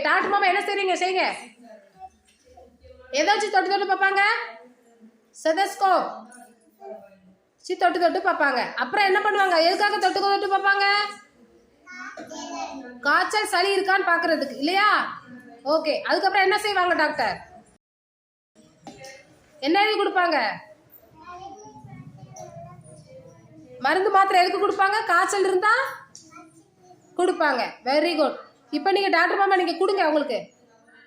Doctor மாமா என்ன செய்றீங்க? செய்யுங்க. ஏதாச்சும் தொட்டு தொட்டு பார்ப்பாங்க. ஸ்டெதஸ்கோப் தொட்டு தொட்டு பார்ப்பாங்க. அப்புறம் என்ன பண்ணுவாங்க? எதுக்காக தொட்டு தொட்டு பார்ப்பாங்க? காய்ச்சல் சளி இருக்கான்னு பார்க்கறதுக்கு இல்லையா? ஓகே. அதுக்கப்புறம் என்ன செய்வாங்க டாக்டர்? என்ன எழுதி கொடுப்பாங்க? மருந்து மாத்திரை எதுக்கு கொடுப்பாங்க? காய்ச்சல் இருந்தா கொடுப்பாங்க. Very good. இப்போ நீங்க டாக்டர் மாமா நீங்க கொடுங்க, அவங்களுக்கு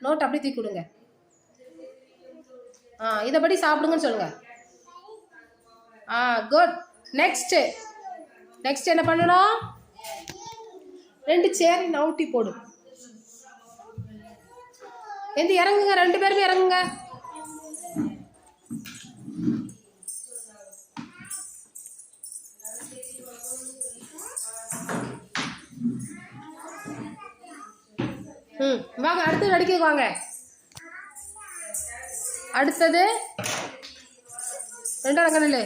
நோட் அப்படி தூக்கி கொடுங்க. இதபடி சாப்பிடுங்கன்னு சொல்லுங்க. குட். நெக்ஸ்ட் என்ன பண்ணணும்? 2 சேர் நவுட்டி போடு. இறங்குங்க, 2 பேருமே இறங்குங்க. வாங்க, அடுத்தது அடிக்க வாங்க. அடுத்தது 2 கண்ணில்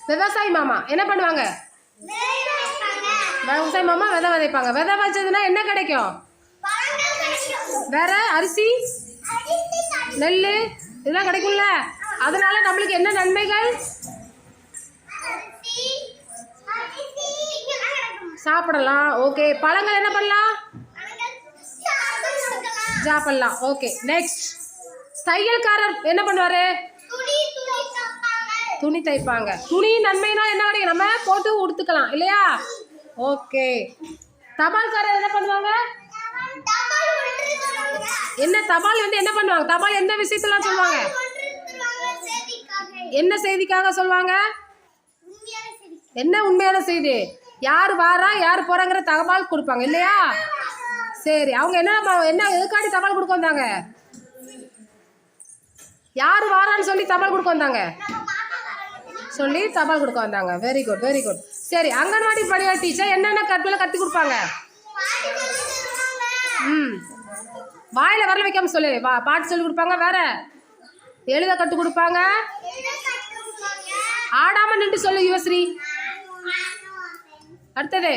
விவசாயி மாமா என்ன பண்ணுவாங்க? விவசாயி மாமா விதை விதைப்பாங்க. விதை வச்சதுன்னா என்ன கிடைக்கும்? வேற அரிசி, நெல் இதெல்லாம் கிடைக்கும்ல. அதனால நம்மளுக்கு என்ன நன்மைகள்? சாப்பிடலாம். ஓகே. பழங்கள் என்ன பண்ணலாம்? சாப்பிடலாம். ஓகே. நெக்ஸ்ட் தையல்காரர் என்ன பண்ணுவாரு? துணி தைப்பாங்க. துணி நன்மைனா என்ன கிடைக்கும்? நம்ம போட்டு உடுத்துக்கலாம் இல்லையா? ஓகே. தபால்காரர் என்ன பண்ணுவாங்க? என்ன தபால் என்ன பண்ணுவாங்க? தபால் எந்த விஷயத்தெல்லாம் சொல்லுவாங்க? என்ன செய்திக்காக சொல்லுவாங்க? என்ன உண்மையான செய்தி? யார் வாரா யார் போறாங்கிற தபால் கொடுப்பாங்க இல்லையா? சரி. அவங்க என்ன எதுக்காண்டி தபால் கொடுக்க வந்தாங்க? யார் வாரான்னு சொல்லி தபால் கொடுக்க வந்தாங்க. Very good, very good. சரி. அங்கன்வாடி பணியாளர் டீச்சர் என்னென்ன கற்று கொடுப்பாங்க? வாயில வரல வைக்காம சொல்லு. பாட்டு சொல்லி கொடுப்பாங்க. வேற எழுத கட்டு கொடுப்பாங்க. ஆடாம நின்று சொல்லு யுவஸ்ரீ. அடுத்தது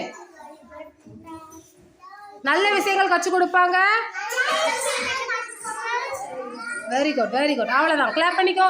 நல்ல விஷயங்கள் கற்றுக் கொடுப்பாங்க. Very good, very good. அவ்வளவுதான். கிளாப் பண்ணிக்கோ.